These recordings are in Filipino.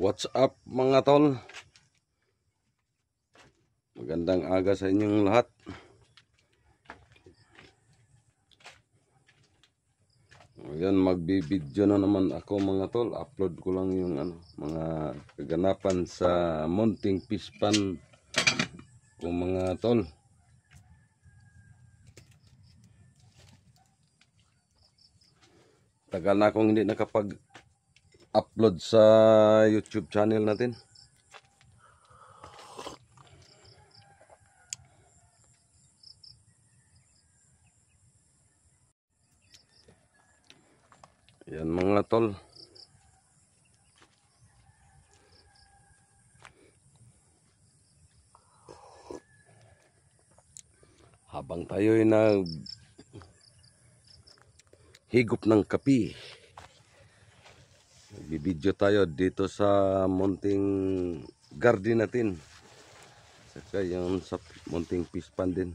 What's up mga tol? Magandang aga sa inyong lahat. Ngayon magbibideo na naman ako mga tol. Upload ko lang yung mga kaganapan sa Munting Fish Pond ko mga tol. Tagal na akong hindi nakapag-upload sa YouTube channel natin. Yan mga tol. Habang tayo'y higop ng kapi, bibidyo tayo dito sa munting garden natin, saka yung sa munting fish pond din.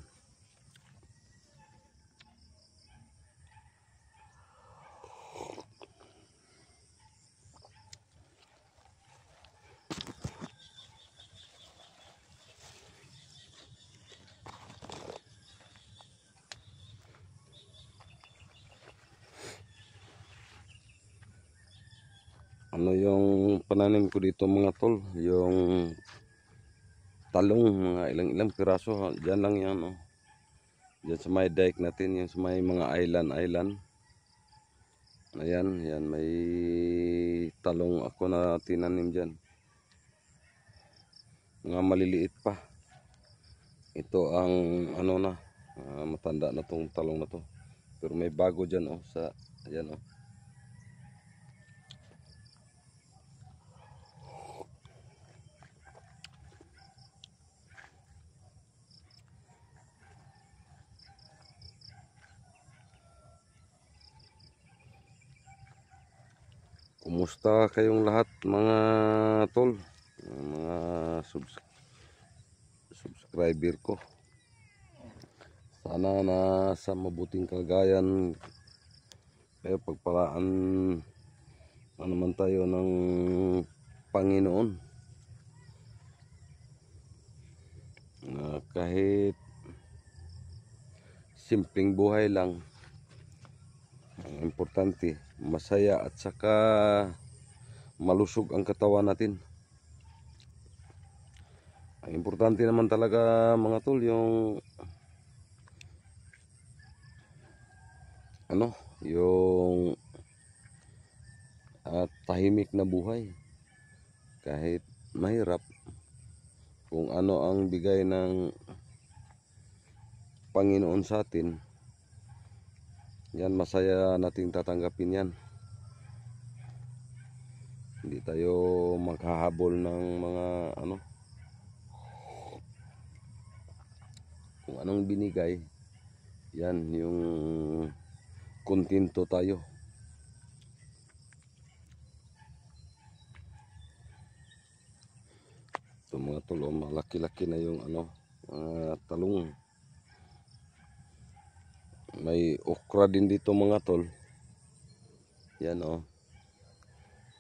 Ano yung pananim ko dito mga tol, yung talong, mga ilang piraso, dyan lang yan oh. Dyan sa may dike natin, yung sa may mga island. Ayan, yan, may talong ako na tinanim dyan. Mga maliliit pa. Ito ang matanda na tong talong na to. Pero may bago dyan oh, sa, ayan oh. Kumusta kayong lahat mga tol, mga subscriber ko? Sana nasa mabuting kalagayan kayo, pagpalaan na naman tayo ng Panginoon. Kahit simpleng buhay lang, ang importante masaya at saka malusog ang katawan natin. Ang importante naman talaga mga tol, yung yung tahimik na buhay. Kahit mahirap, kung ano ang bigay ng Panginoon sa atin, yan, masaya nating tatanggapin yan. Hindi tayo maghahabol ng mga kung anong binigay, yan yung kontento tayo. Ito mga tol, malaki-laki na yung talong. May okra din dito mga tol. Yan oh.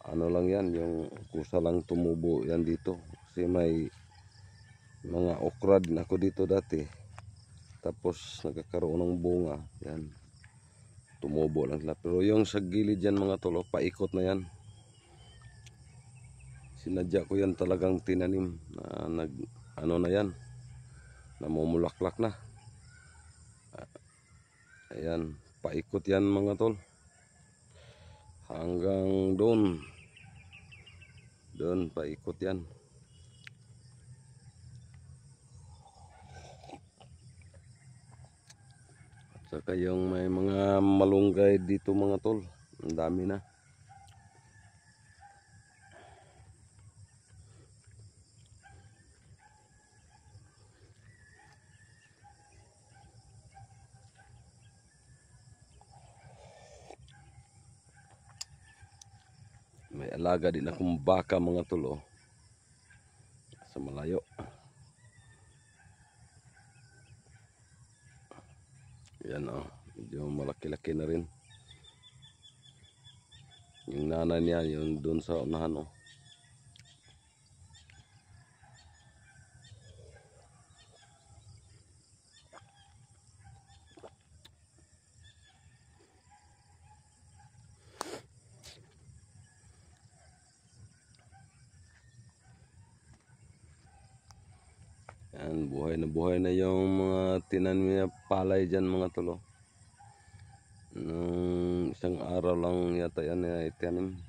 Ano lang yan, yung kusa lang tumubo yan dito. Kasi may mga okra din ako dito dati. Tapos nagkakaroon ng bunga. Yan. Tumubo lang sila. Pero yung sa gilid yan mga tol, paikot na yan. Sinadya ko yan talagang tinanim. Na yan. Namumulaklak na. Ayan, paikot yan mga tol. Hanggang doon paikot yan. At saka yung may mga malunggay dito mga tol, ang dami na. May alaga din akong baka mga tol oh, sa malayo. Yan oh, medyo malaki-laki na rin. Yung nanay niya, yung doon sa unahan oh. Yan, buhay na yung mga tinanim niya palay dyan mga tol. Oh. Nung isang araw lang yata yan na itanim.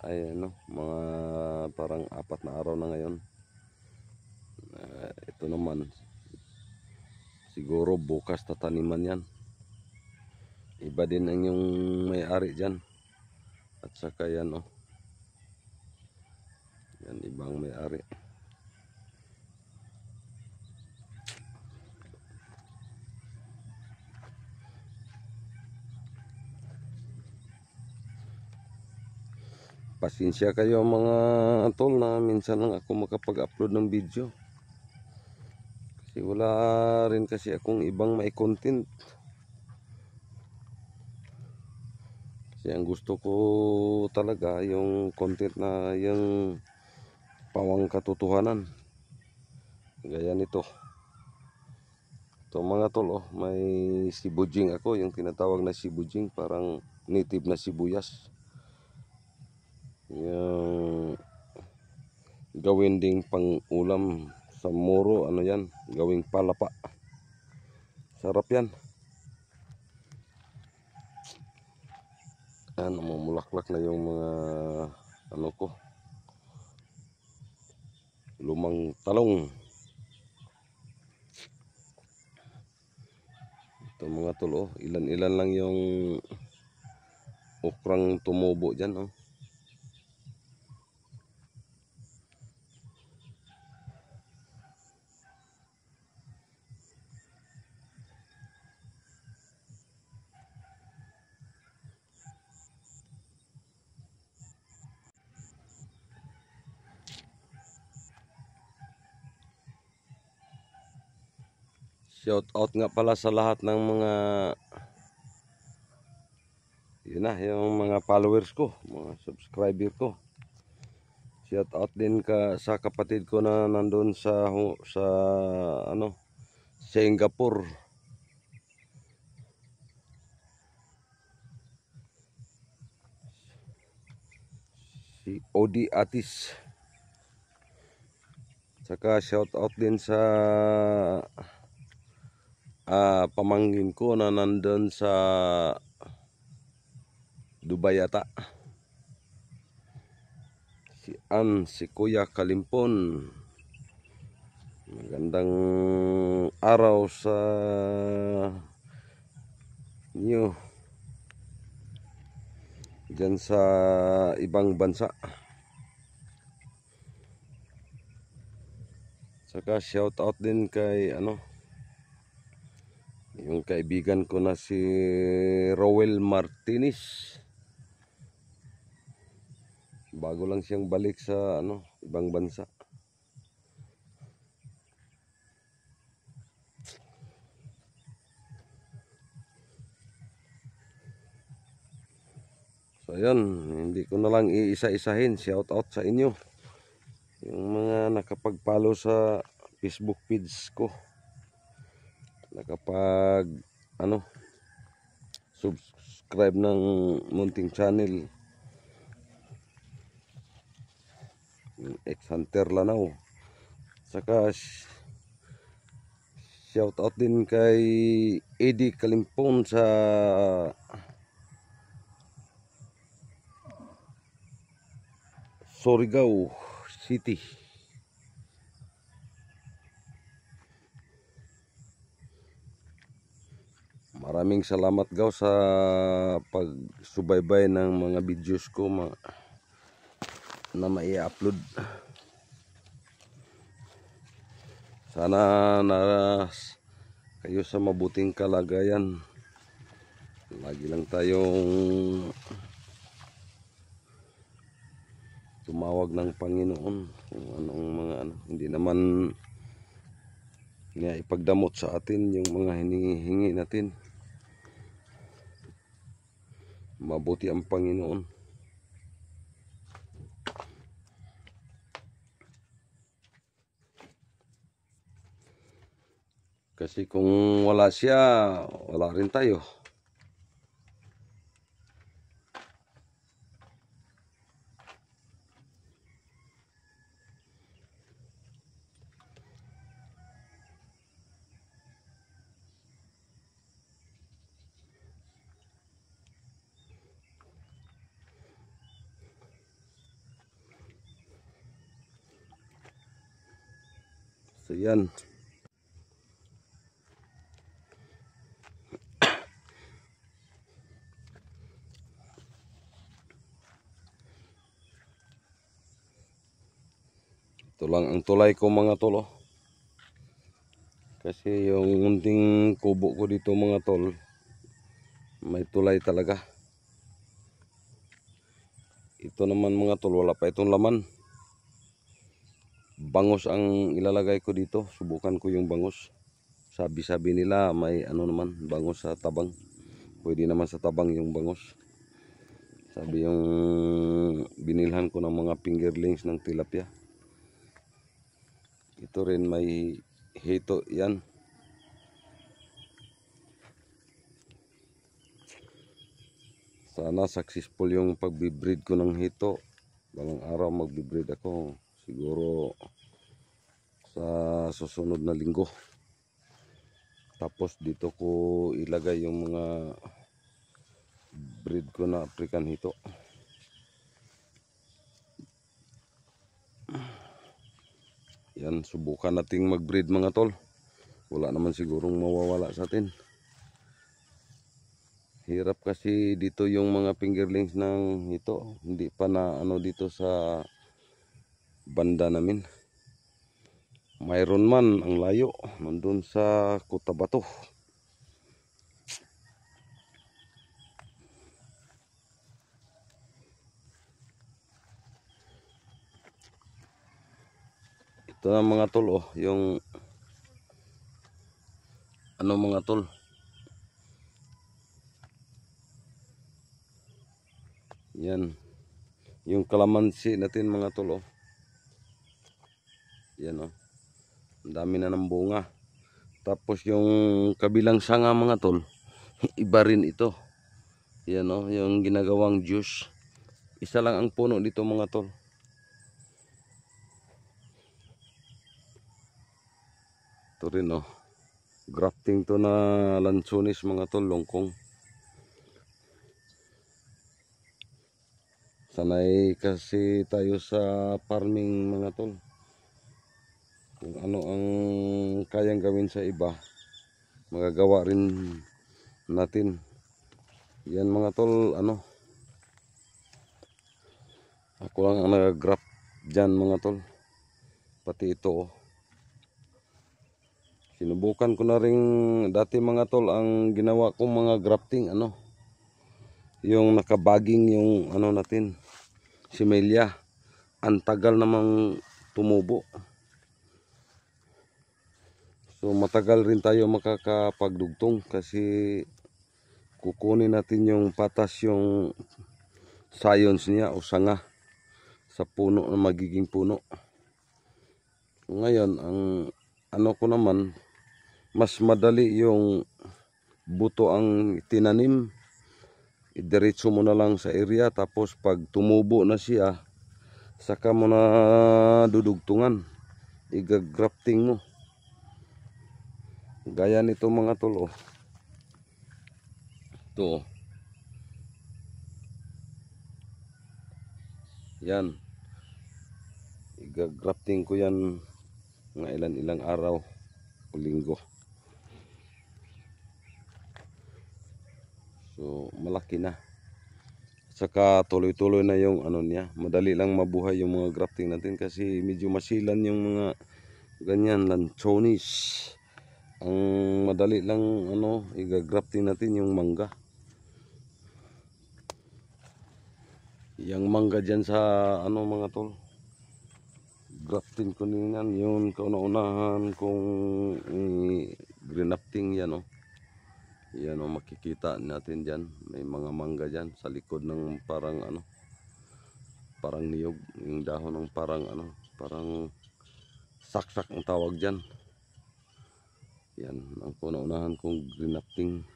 Ay ano, mga parang 4 na araw na ngayon. Ito naman, siguro bukas tataniman yan. Iba din ang yung may-ari dyan. At saka yan oh. Yan ibang may-ari. Pasensya kayo mga tol na minsan lang ako makapag-upload ng video. Kasi wala rin kasi akong ibang may content. Kasi ang gusto ko talaga yung content na yung pawang katotohanan. Gaya nito. Ito mga tol oh, may sibujing ako, yung tinatawag na sibujing, parang native na sibuyas. Yung gawin ding pang ulam sa moro, ano yan, gawing palapa. Sarap yan. Yan, mamulaklak na yung mga ano ko, lumang talong. Ito mga tol oh, ilan-ilan lang yung okrang tumubo dyan oh. Shout out nga pala sa lahat ng mga yun na, yung mga followers ko, mga subscriber ko. Shout out din sa kapatid ko na nandun sa ano, Singapore. Si Odi Atis. Saka shout out din sa pamangkin ko na nandun sa Dubai yata. Si Kuya Kalimpon. Magandang araw sa inyo dyan sa ibang bansa. Saka shout out din kay ano, yung kaibigan ko na si Rowel Martinez. Bago lang siyang balik sa ano, ibang bansa. So yun, hindi ko na lang iisa-isahin. Shout out sa inyo. Yung mga nakapag-follow sa Facebook page ko. Nakapag ano, subscribe ng munting channel. Ex Hunter Lanao. Saka shout out din kay Eddie Kalimpon sa Surigao City. Maraming salamat gaw sa pagsubaybay ng mga videos ko na mai-upload. Sana na kayo sa mabuting kalagayan. Lagi lang tayong tumawag ng Panginoon kung anong mga ano, hindi naman niya ipagdamot sa atin yung mga hinihingi natin. Mabuti ang Panginoon. Kasi kung wala siya, wala rin tayo. So yan. Ito lang ang tulay ko mga tol. Oh. Kasi yung munting kubo ko dito mga tol, may tulay talaga. Ito naman mga tol, wala pa itong laman. Bangos ang ilalagay ko dito. Subukan ko yung bangos. Sabi-sabi nila may ano naman, bangos sa tabang. Pwede naman sa tabang yung bangos. Sabi yung binilhan ko ng mga fingerlings ng tilapia. Ito rin may hito yan. Sana successful yung pagbibreed ko ng hito. Balang araw magbibreed ako. Siguro sa susunod na linggo. Tapos dito ko ilagay yung mga breed ko na African hito. Yan, subukan nating mag-breed mga tol. Wala naman sigurong mawawala sa atin. Hirap kasi dito yung mga fingerlings ng hito. Hindi pa na ano dito sa banda namin. Mayroon man ang layo. Nandun sa Cotabato. Ito na mga tol, oh, yung ano mga tol. Yan. Yung kalamansi natin mga tol, oh. Yan, oh. Ang dami na ng bunga. Tapos yung kabilang sanga mga tol, iba rin ito. Yan, oh, yung ginagawang juice. Isa lang ang puno dito mga tol. Ito rin, oh. Grafting to na lansones mga tol, longkong. Sanay kasi tayo sa farming mga tol. Kung ano ang kayang gawin sa iba, magagawa rin natin. Yan mga tol, ano. Ako lang ang nag-graft dyan mga tol. Pati ito, oh. Sinubukan ko na rin dati mga tol, ang ginawa kong mga grafting, ano. Yung nakabaging yung ano natin, simelya. Ang tagal namang tumubo. So matagal rin tayo makakapagdugtong kasi kukunin natin yung patas yung science niya o sanga sa puno na magiging puno. Ngayon ang ano ko naman, mas madali yung buto ang tinanim, idiretso mo na lang sa area, tapos pag tumubo na siya, saka mo na dudugtungan, igagrafting mo. Gaya nito mga tol, oh. Ito, oh. Yan, igagrafting ko yan mga ilang araw o linggo. So malaki na. Saka tuloy-tuloy na yung ano niya. Madali lang mabuhay yung mga grafting natin kasi medyo masilan yung mga ganyan lanchonis. Ang madali lang ano, igagrafting natin yung mangga. Yang mangga dyan sa ano mga tol. Grafting ko niyan, yun kauna-unahan kung grafting yan, oh. Yan, oh, makikita natin dyan. May mga mangga dyan sa likod ng parang ano, parang niyog. Yung dahon ng parang ano, parang saksak ang tawag dyan. Yan, ang kauna-unahan kong grafting.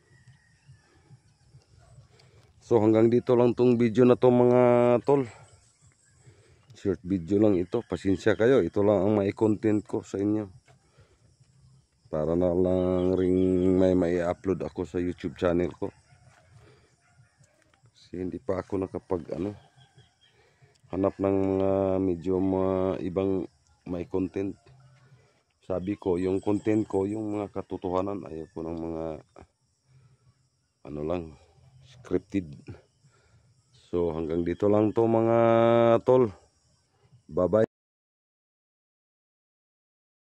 So hanggang dito lang tong video na to mga tol. Short video lang ito. Pasensya kayo. Ito lang ang mai-content ko sa inyo. Para na lang ring may upload ako sa YouTube channel ko. Kasi hindi pa ako nakapag ano, hanap ng mga medyo ibang may content. sabi ko, yung content ko, yung mga katotohanan, ayaw ko ng mga ano lang, scripted. So hanggang dito lang to mga tol. Bye bye.